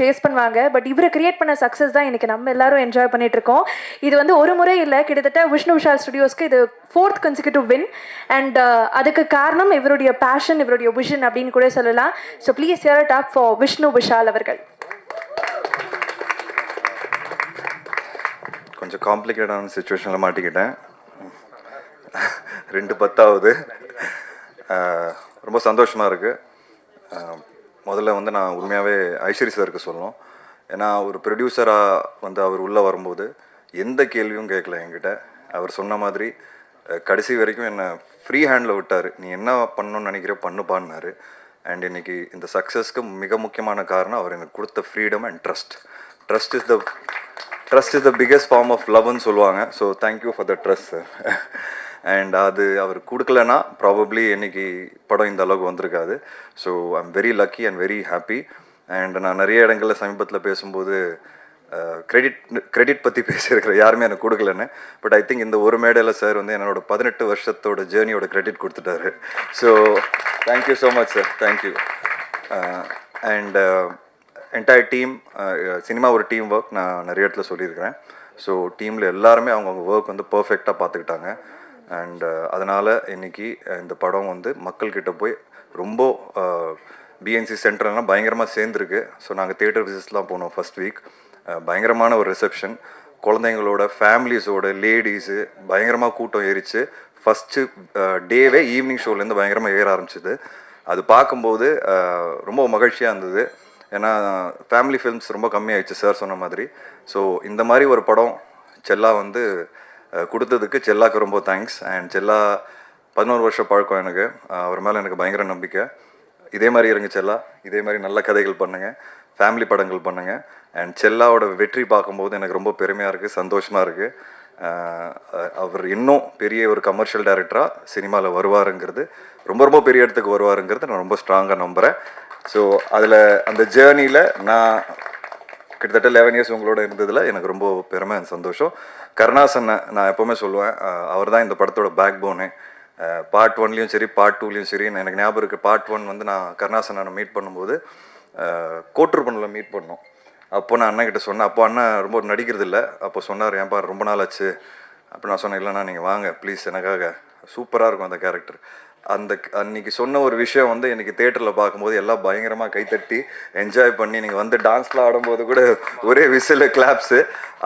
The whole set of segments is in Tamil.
சேஸ் பண்ணுவாங்க. பட் இவரை கிரியேட் பண்ண சக்ஸஸ் தான் இன்னைக்கு நம்ம எல்லாரும் என்ஜாய் பண்ணிட்டு இருக்கோம். இது வந்து ஒரு முறை இல்லை, கிட்டத்தட்ட விஷ்ணு விஷால் ஸ்டுடியோஸ்க்கு இது 4th consecutive வின். அண்ட் அதுக்கு காரணம் இவருடைய பேஷன், இவருடைய விஷன் அப்படின்னு கூட சொல்லலாம். So please here it up for Vishnu Vishal அவர்கள். கொஞ்சம் காம்ப்ளிகேட்டான சுச்சுவேஷனில் மாட்டிக்கிட்டேன். 2/10 ரொம்ப சந்தோஷமாக இருக்குது. முதல்ல வந்து நான் உண்மையாகவே ஐஸ்வரி சாருக்கு சொல்லணும். ஏன்னா ஒரு ப்ரொடியூசராக வந்து அவர் உள்ளே வரும்போது எந்த கேள்வியும் கேட்கல என்கிட்ட. அவர் சொன்ன மாதிரி கடைசி வரைக்கும் என்னை ஃப்ரீ ஹேண்டில் விட்டார். நீ என்ன பண்ணணும்னு நினைக்கிற பண்ணுப்பான்னாரு. அண்ட் இன்னைக்கு இந்த சக்ஸஸ்க்கு மிக முக்கியமான காரணம் அவர் எனக்கு கொடுத்த freedom and trust. Trust is the biggest form of லவ்னு சொல்லுவாங்க. So thank you for the trust sir. And அது அவர் கொடுக்கலன்னா ப்ராபப்ளி இன்னைக்கு படம் இந்த அளவுக்கு வந்திருக்காது. So I'm very lucky and very happy. And நான் நிறைய இடங்களில் சமீபத்தில் பேசும்போது கிரெடிட் பற்றி பேசியிருக்கிறேன், யாருமே எனக்கு கொடுக்கலன்னு. பட் ஐ திங்க் இந்த ஒரு மேடையில் சார் வந்து என்னோட 18 வருஷத்தோட ஜேர்னியோட கிரெடிட் கொடுத்துட்டாரு. So thank you so much sir, thank you. And entire team, cinema ஒரு டீம் ஒர்க், நான் நிறைய இடத்துல சொல்லியிருக்கிறேன். ஸோ டீமில் எல்லாருமே அவங்கவுங்க ஒர்க் வந்து பர்ஃபெக்டாக பார்த்துக்கிட்டாங்க. அண்ட் அதனால் இன்றைக்கி இந்த படம் வந்து மக்கள்கிட்ட போய் ரொம்ப பிஎன்சி சென்டர்லாம் பயங்கரமாக சேர்ந்துருக்கு. ஸோ நாங்கள் தியேட்டர் விசிட்ஸ்லாம் போனோம் ஃபஸ்ட் வீக். பயங்கரமான ஒரு ரிசப்ஷன், குழந்தைங்களோட ஃபேமிலிஸோட லேடிஸு பயங்கரமாக கூட்டம் ஏறிச்சு. ஃபஸ்ட்டு டேவே ஈவினிங் ஷோலேருந்து பயங்கரமாக ஏற ஆரம்பிச்சிது. அது பார்க்கும்போது ரொம்ப மகிழ்ச்சியாக இருந்தது. ஏன்னா ஃபேமிலி ஃபிலிம்ஸ் ரொம்ப கம்மியாயிடுச்சு சார் சொன்ன மாதிரி. ஸோ இந்த மாதிரி ஒரு படம் செல்லா வந்து கொடுத்ததுக்கு செல்லாக்கு ரொம்ப தேங்க்ஸ். அண்ட் செல்லா 11 வருஷம் பழக்கம் எனக்கு. அவர் மேலே எனக்கு பயங்கர நம்பிக்கை. இதே மாதிரி இருங்க செல்லா, இதே மாதிரி நல்ல கதைகள் பண்ணுங்கள், ஃபேமிலி படங்கள் பண்ணுங்கள். அண்ட் செல்லாவோட வெற்றி பார்க்கும்போது எனக்கு ரொம்ப பெருமையாக இருக்குது, சந்தோஷமாக இருக்குது. அவர் இன்னும் பெரிய ஒரு கமர்ஷியல் டைரக்டராக சினிமாவில் வருவாருங்கிறது, ரொம்ப ரொம்ப பெரிய இடத்துக்கு வருவாருங்கிறது நான் ரொம்ப ஸ்ட்ராங்காக நம்புகிறேன். ஸோ அதில் அந்த ஜேர்னியில் நான் கிட்டத்தட்ட 11 இயர்ஸ் உங்களோட இருந்ததில் எனக்கு ரொம்ப பெருமை அண்ட் சந்தோஷம். கருணாசனை நான் எப்போவுமே சொல்லுவேன், அவர் தான் இந்த படத்தோட பேக் போனு. பார்ட் 1லேயும் சரி பார்ட் 2லேயும் சரி. எனக்கு ஞாபகம் இருக்குது, பார்ட் 1 வந்து நான் கருணாசனை மீட் பண்ணும்போது கோட்டூர்பனில் மீட் பண்ணோம். அப்போ நான் அண்ணன்கிட்ட சொன்னேன். அப்போ அண்ணன் ரொம்ப நடிக்கிறது இல்லை. அப்போ சொன்னார், ஏன்பா ரொம்ப நாள் ஆச்சு. அப்போ நான் சொன்னேன், இல்லைண்ணா நீங்கள் வாங்க ப்ளீஸ், எனக்காக சூப்பராக இருக்கும் அந்த கேரக்டர். அன்னைக்கு சொன்ன ஒரு விஷயம் வந்து எனக்கு தியேட்டரில் பார்க்கும்போது எல்லாம் பயங்கரமாக கைத்தட்டி என்ஜாய் பண்ணி, நீங்கள் வந்து டான்ஸ்லாம் ஆடும்போது கூட ஒரே விசில் கிளாப்ஸு,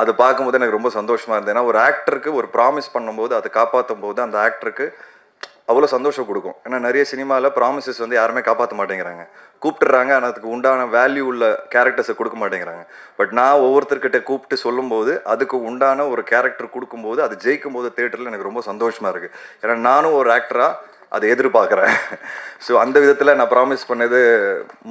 அது பார்க்கும்போது எனக்கு ரொம்ப சந்தோஷமாக இருந்தது. ஏன்னா ஒரு ஆக்டருக்கு ஒரு ப்ராமிஸ் பண்ணும்போது அதை காப்பாற்றும் போது அந்த ஆக்டருக்கு அவ்வளோ சந்தோஷம் கொடுக்கும். ஏன்னா நிறைய சினிமாவில் ப்ராமிசஸ் வந்து யாருமே காப்பாற்ற மாட்டேங்கிறாங்க, கூப்பிட்டுறாங்க, ஆனால் அதுக்கு உண்டான வேல்யூ உள்ள கேரக்டர்ஸை கொடுக்க மாட்டேங்கிறாங்க. பட் நான் ஒவ்வொருத்தர்கிட்ட கூப்பிட்டு சொல்லும்போது அதுக்கு உண்டான ஒரு கேரக்டர் கொடுக்கும்போது அது ஜெயிக்கும் போது தியேட்டரில் எனக்கு ரொம்ப சந்தோஷமாக இருக்குது. ஏன்னா நானும் ஒரு ஆக்டராக அதை எதிர்பார்க்குறேன். ஸோ அந்த விதத்தில் நான் ப்ராமிஸ் பண்ணது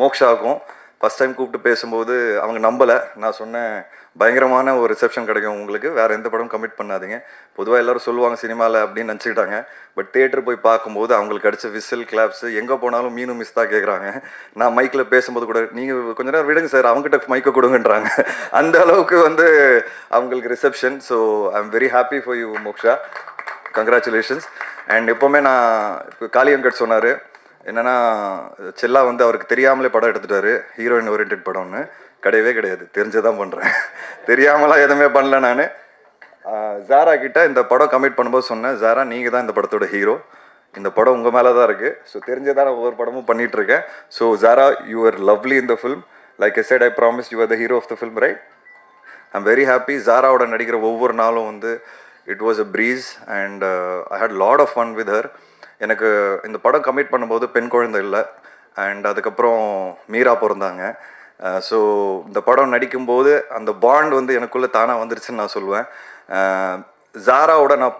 மோக்ஷாவுக்கும் ஃபஸ்ட் டைம் கூப்பிட்டு பேசும்போது அவங்க நம்பலை. நான் சொன்னேன், பயங்கரமான ஒரு ரிசப்ஷன் கிடைக்கும் உங்களுக்கு, வேறு எந்த படம் கமிட் பண்ணாதீங்க. பொதுவாக எல்லோரும் சொல்லுவாங்க சினிமாவில் அப்படின்னு நினச்சிக்கிட்டாங்க. பட் தியேட்டர் போய் பார்க்கும்போது அவங்களுக்கு அடித்த விசில் கிளாப்ஸு, எங்கே போனாலும் மீனும் மிஸ் தான் கேட்குறாங்க. நான் மைக்கில் பேசும்போது கூட, நீங்கள் கொஞ்ச நேரம் விடுங்க சார், அவங்ககிட்ட மைக்கை கொடுங்கன்றாங்க. அந்த அளவுக்கு வந்து அவங்களுக்கு reception. So I am very happy for you moksha, congratulations. And எப்போவுமே நான் இப்போ காளி வெங்கட் சொன்னார் என்னென்னா, செல்லா வந்து அவருக்கு தெரியாமலே படம் எடுத்துட்டாரு, ஹீரோயின் ஓரியன்ட் படம்னு. கிடையவே கிடையாது, தெரிஞ்சதான் பண்ணுறேன், தெரியாமலாம் எதுவுமே பண்ணல. நான் ஜாரா கிட்ட இந்த படம் கமிட் பண்ணும்போது சொன்னேன், ஜாரா நீங்கள் தான் இந்த படத்தோட ஹீரோ, இந்த படம் உங்கள் மேலே தான் இருக்குது. ஸோ தெரிஞ்சதான் நான் ஒவ்வொரு படமும் பண்ணிகிட்ருக்கேன். So Zara, you are lovely in the film. Like I said, I promise you are the hero of the film, right? I am very happy. ஜாராவோட நடிக்கிற ஒவ்வொரு நாளும் வந்து it was a breeze and I had lot of fun with her. எனக்கு இந்த படம் கமிட் பண்ணும்போது பெண் குழந்தை இல்லை. அண்ட் அதுக்கப்புறம் மீரா பிறந்தாங்க. ஸோ இந்த படம் நடிக்கும்போது அந்த பாண்ட் வந்து எனக்குள்ளே தானாக வந்துருச்சுன்னு நான் சொல்லுவேன். ஜாராவோட நான்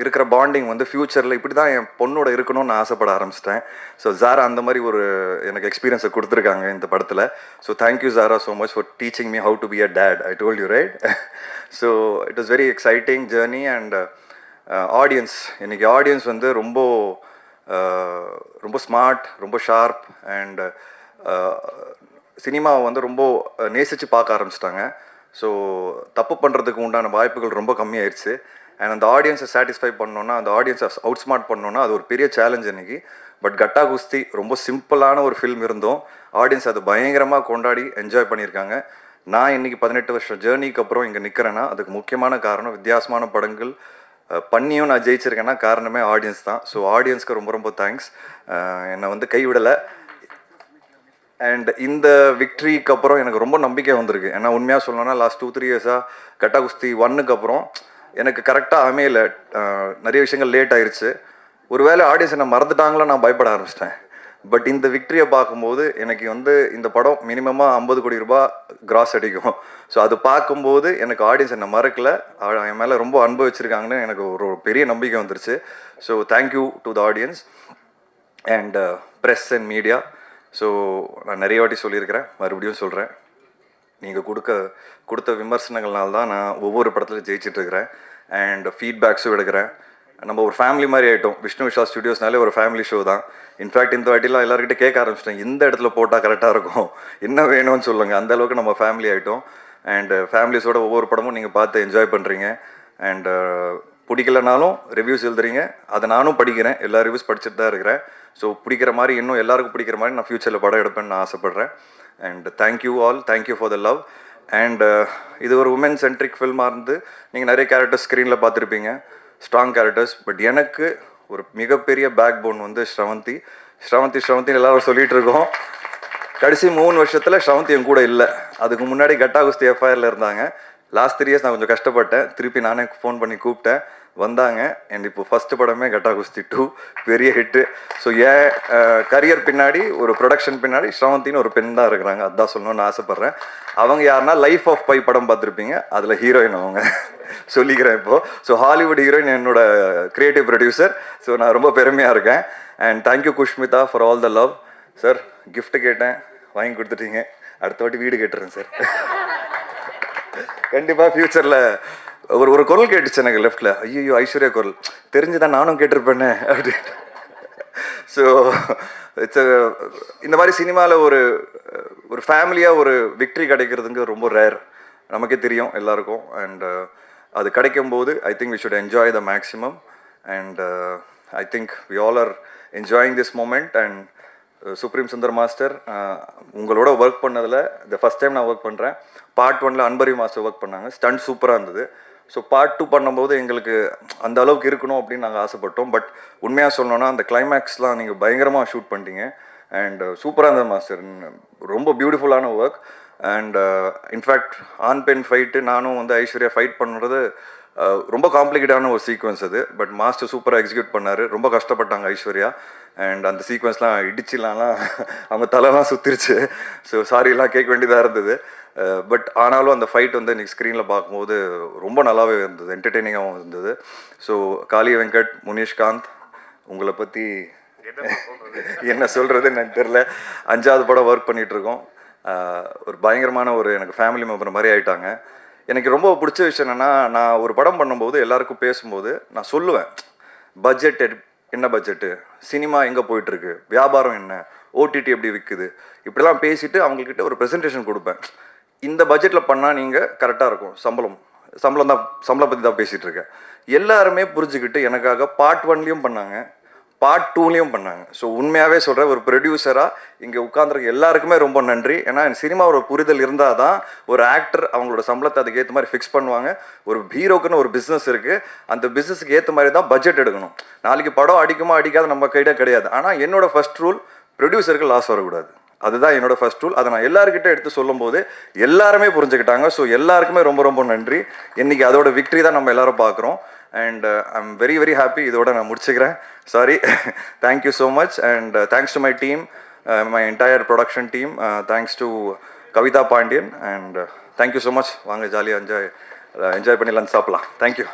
இருக்கிற பாண்டிங் வந்து ஃப்யூச்சரில் இப்படி தான் என் பொண்ணோட இருக்கணும்னு நான் ஆசைப்பட ஆரம்பிச்சிட்டேன். ஸோ ஜாரா அந்த மாதிரி ஒரு எனக்கு எக்ஸ்பீரியன்ஸை கொடுத்துருக்காங்க இந்த படத்தில். So thank you Zara so much for teaching me how to be a dad. I told you right. So it was very exciting journey. And audience, இன்றைக்கி ஆடியன்ஸ் வந்து ரொம்ப ரொம்ப ஸ்மார்ட், ரொம்ப ஷார்ப். அண்ட் சினிமாவை வந்து ரொம்ப நேசித்து பார்க்க ஆரம்பிச்சிட்டாங்க. ஸோ தப்பு பண்ணுறதுக்கு உண்டான வாய்ப்புகள் ரொம்ப கம்மியாயிடுச்சு. அண்ட் அந்த ஆடியன்ஸை சாட்டிஸ்ஃபை பண்ணோன்னா, அந்த ஆடியன்ஸை அவுட் ஸ்மார்ட் பண்ணோன்னா அது ஒரு பெரிய சேலஞ்ச் இன்றைக்கி. பட் கட்டா குஸ்தி ரொம்ப சிம்பிளான ஒரு ஃபில்ம் இருந்தோம், ஆடியன்ஸ் அதை பயங்கரமாக கொண்டாடி என்ஜாய் பண்ணியிருக்காங்க. நான் இன்றைக்கி 18 வருஷம் ஜேர்னிக்கு அப்புறம் இங்கே நிற்கிறேன்னா அதுக்கு முக்கியமான காரணம் வித்தியாசமான படங்கள் பண்ணியும் நான் ஜெயிச்சிருக்கேன்னா காரணமே ஆடியன்ஸ் தான். ஸோ ஆடியன்ஸ்க்கு ரொம்ப ரொம்ப தேங்க்ஸ். என்னை வந்து கைவிடலை. அண்ட் இந்த விக்ட்ரிக்கு அப்புறம் எனக்கு ரொம்ப நம்பிக்கை வந்திருக்கு. ஏன்னா உண்மையாக சொல்லணும்னா லாஸ்ட் 2-3 இயர்ஸாக கட்டா குஸ்தி 1க்கு அப்புறம் எனக்கு கரெக்டாக அமையல. நிறைய விஷயங்கள் லேட் ஆயிடுச்சு. ஒருவேளை ஆடியன்ஸ் என்ன மறந்துட்டாங்களோ நான் பயப்பட ஆரம்பிச்சிட்டேன். பட் இந்த விக்ட்ரியை பார்க்கும்போது எனக்கு வந்து இந்த படம் மினிமமாக 50 கோடி ரூபாய் கிராஸ் அடிக்கும். ஸோ அது பார்க்கும்போது எனக்கு ஆடியன்ஸ் என்னை மறக்கலை, என் மேலே ரொம்ப அன்பு வச்சுருக்காங்கன்னு எனக்கு ஒரு பெரிய நம்பிக்கை வந்துருச்சு. So thank you to the audience and press and media. So நான் நிறைய வாட்டி சொல்லியிருக்கிறேன், மறுபடியும் சொல்கிறேன், நீங்கள் கொடுத்த விமர்சனங்கள்னால தான் நான் ஒவ்வொரு படத்துலையும் ஜெயிச்சிட்ருக்கிறேன் அண்ட் ஃபீட்பேக்ஸும் எடுக்கிறேன். நம்ம ஒரு ஃபேமிலி மாதிரி ஆகிட்டோம். விஷ்ணு விஷால் ஸ்டுடியோஸ்னாலே ஒரு ஃபேமிலி ஷோ தான். இன்ஃபேக்ட் இந்த வாட்டிலாம் எல்லாருக்கிட்ட கேட்க ஆரம்பிச்சிட்டேன், இந்த இடத்துல போட்டால் கரெக்டாக இருக்கும், என்ன வேணும்னு சொல்லுங்கள். அந்தளவுக்கு நம்ம ஃபேமிலி ஆகிட்டோம். அண்ட் ஃபேமிலிஸோட ஒவ்வொரு படமும் நீங்கள் பார்த்து என்ஜாய் பண்ணுறீங்க. அண்ட் பிடிக்கலனாலும் ரிவ்யூஸ் எழுதுறீங்க, அதை நானும் படிக்கிறேன், எல்லா ரிவ்யூஸ் படிச்சுட்டு தான் இருக்கிறேன். ஸோ பிடிக்கிற மாதிரி இன்னும் எல்லாருக்கும் பிடிக்கிற மாதிரி நான் ஃப்யூச்சரில் படம் எடுப்பேன்னு நான் ஆசைப்பட்றேன். And thank you all, thank you for the love. And இது ஒரு உமன் சென்ட்ரிக் ஃபில்மாக இருந்து நீங்கள் நிறைய கேரக்டர்ஸ் ஸ்க்ரீனில் பார்த்துருப்பீங்க, ஸ்ட்ராங் கேரக்டர்ஸ். பட் எனக்கு ஒரு மிகப்பெரிய பேக் போன் வந்து ஸ்ரவந்தி எல்லாரும் சொல்லிகிட்டு இருக்கோம். கடைசி 3 வருஷத்தில் ஸ்ரவந்தி என் கூட இல்லை. அதுக்கு முன்னாடி கட்டா குஸ்தி எஃப்ஐஆரில் இருந்தாங்க. லாஸ்ட் 3 இயர்ஸ் நான் கொஞ்சம் கஷ்டப்பட்டேன். திருப்பி நானே ஃபோன் பண்ணி கூப்பிட்டேன், வந்தாங்க. அண்ட் இப்போ ஃபஸ்ட்டு படமே கட்டா குஸ்தி 2 பெரிய ஹிட்டு. ஸோ என் கரியர் பின்னாடி ஒரு ப்ரொடக்ஷன் பின்னாடி ஸ்ரவந்தின்னு ஒரு பெண் தான் இருக்கிறாங்க. அதுதான் சொல்லணும்னு ஆசைப்பட்றேன். அவங்க யாருன்னா லைஃப் ஆஃப் பை படம் பார்த்துருப்பீங்க, அதில் ஹீரோயின் அவங்க சொல்லிக்கிறேன் இப்போது. ஸோ ஹாலிவுட் ஹீரோயின் என்னோட கிரியேட்டிவ் ப்ரொடியூசர். ஸோ நான் ரொம்ப பெருமையாக இருக்கேன். And thank you Kushmita for all the love. Sir gift கேட்டேன், வாங்கி கொடுத்துட்டீங்க. அடுத்த வாட்டி வீடு கேட்டுறேன் சார். கண்டிப்பாக ஃப்யூச்சரில் ஒரு குரல் கேட்டுச்சு எனக்கு லெஃப்டில், ஐயோ ஐஸ்வர்யா குரல் தெரிஞ்சுதான் நானும் கேட்டிருப்பேனே அப்படின்னு. ஸோ இட்ஸ் இந்த மாதிரி சினிமாவில் ஒரு ஃபேமிலியாக ஒரு விக்ட்ரி கிடைக்கிறதுங்க ரொம்ப ரேர், நமக்கே தெரியும் எல்லாருக்கும். அண்ட் அது கிடைக்கும்போது I think we should enjoy the maximum. And I think we all are enjoying this moment. And supreme Sundar master உங்களோட ஒர்க் பண்ணதில் இந்த ஃபஸ்ட் டைம் நான் ஒர்க் பண்ணுறேன். பார்ட் 1ல் அன்பரி மாஸ்டர் ஒர்க் பண்ணாங்க, ஸ்டண்ட் சூப்பராக இருந்தது. ஸோ பார்ட் 2 பண்ணும்போது எங்களுக்கு அந்த அளவுக்கு இருக்கணும் அப்படின்னு நாங்கள் ஆசைப்பட்டோம். பட் உண்மையாக சொல்லணும்னா அந்த கிளைமேக்ஸ்லாம் நீங்கள் பயங்கரமாக ஷூட் பண்ணிட்டீங்க. அண்ட் சூப்பராக இருந்தது மாஸ்டர், ரொம்ப பியூட்டிஃபுல்லான ஒர்க். அண்ட் இன்ஃபேக்ட் ஆண் பெண் ஃபைட்டு நானும் வந்து ஐஸ்வர்யா ஃபைட் பண்ணுறது ரொம்ப காம்ப்ளிகேட்டான ஒரு சீக்வன்ஸ் அது. பட் மாஸ்டர் சூப்பராக எக்ஸிக்யூட் பண்ணார். ரொம்ப கஷ்டப்பட்டாங்க ஐஸ்வர்யா. அண்ட் அந்த சீக்வன்ஸ்லாம் இடிச்சிலாம்லாம் அவங்க தலைலாம் சுற்றிருச்சு. ஸோ சாரிலாம் கேட்க வேண்டியதாக இருந்தது. பட் ஆனாலும் அந்த ஃபைட் வந்து இன்றைக்கி ஸ்க்ரீனில் பார்க்கும்போது ரொம்ப நல்லாவே இருந்தது, என்டர்டெய்னிங்காகவும் இருந்தது. ஸோ காளி வெங்கட், முனிஷ்காந்த், உங்களை பற்றி என்ன சொல்கிறதுன்னு எனக்கு தெரில. 5வது படம் ஒர்க் பண்ணிகிட்ருக்கோம். ஒரு பயங்கரமான எனக்கு ஃபேமிலி மெம்பர் மாதிரி ஆகிட்டாங்க. எனக்கு ரொம்ப பிடிச்ச விஷயம் என்னென்னா, நான் ஒரு படம் பண்ணும்போது எல்லாருக்கும் பேசும்போது நான் சொல்லுவேன், பட்ஜெட் என்ன பட்ஜெட்டு, சினிமா எங்கே போயிட்டுருக்கு, வியாபாரம் என்ன, ஓடிடி எப்படி விற்குது, இப்படிலாம் பேசிவிட்டு அவங்கக்கிட்ட ஒரு ப்ரெசன்டேஷன் கொடுப்பேன். இந்த பட்ஜெட்டில் பண்ணால் நீங்கள் கரெக்டாக இருக்கும், சம்பளம் பற்றி தான் பேசிகிட்டு இருக்கேன். எல்லாருமே புரிஞ்சுக்கிட்டு எனக்காக பார்ட் 1லேயும் பண்ணாங்க, பார்ட் 2லேயும் பண்ணாங்க. ஸோ உண்மையாகவே சொல்கிறேன், ஒரு ப்ரொடியூசராக இங்கே உட்காந்துருக்க எல்லாருக்குமே ரொம்ப நன்றி. ஏன்னா சினிமாவோட புரிதல் இருந்தால் தான் ஒரு ஆக்டர் அவங்களோட சம்பளத்தை அதுக்கு ஏற்ற மாதிரி ஃபிக்ஸ் பண்ணுவாங்க. ஒரு ஹீரோக்குன்னு ஒரு பிஸ்னஸ் இருக்குது, அந்த பிஸ்னஸுக்கு ஏற்ற மாதிரி தான் பட்ஜெட் எடுக்கணும். நாளைக்கு படம் அடிக்குமா அடிக்காத நம்ம கையிட கிடையாது. ஆனால் என்னோட ஃபர்ஸ்ட் ரூல், ப்ரொடியூசருக்கு லாஸ் வரக்கூடாது. அதுதான் என்னோட ஃபர்ஸ்ட் ரூல். அதை நான் எல்லாருக்கிட்ட எடுத்து சொல்லும்போது எல்லாருமே புரிஞ்சுக்கிட்டாங்க. ஸோ எல்லாருக்குமே ரொம்ப ரொம்ப நன்றி. இன்றைக்கி அதோட விக்ட்ரி தான் நம்ம எல்லாரும் பார்க்குறோம். And I'm very very happy. இதோட நான் முடிச்சுக்கிறேன். Sorry. Thank you so much. And thanks to my team, my entire production team. Thanks to Kavitha Pandian. And thank you so much. வாங்க ஜாலியாக என்ஜாய் பண்ணி லஞ்ச் சாப்பிடலாம். தேங்க்யூ.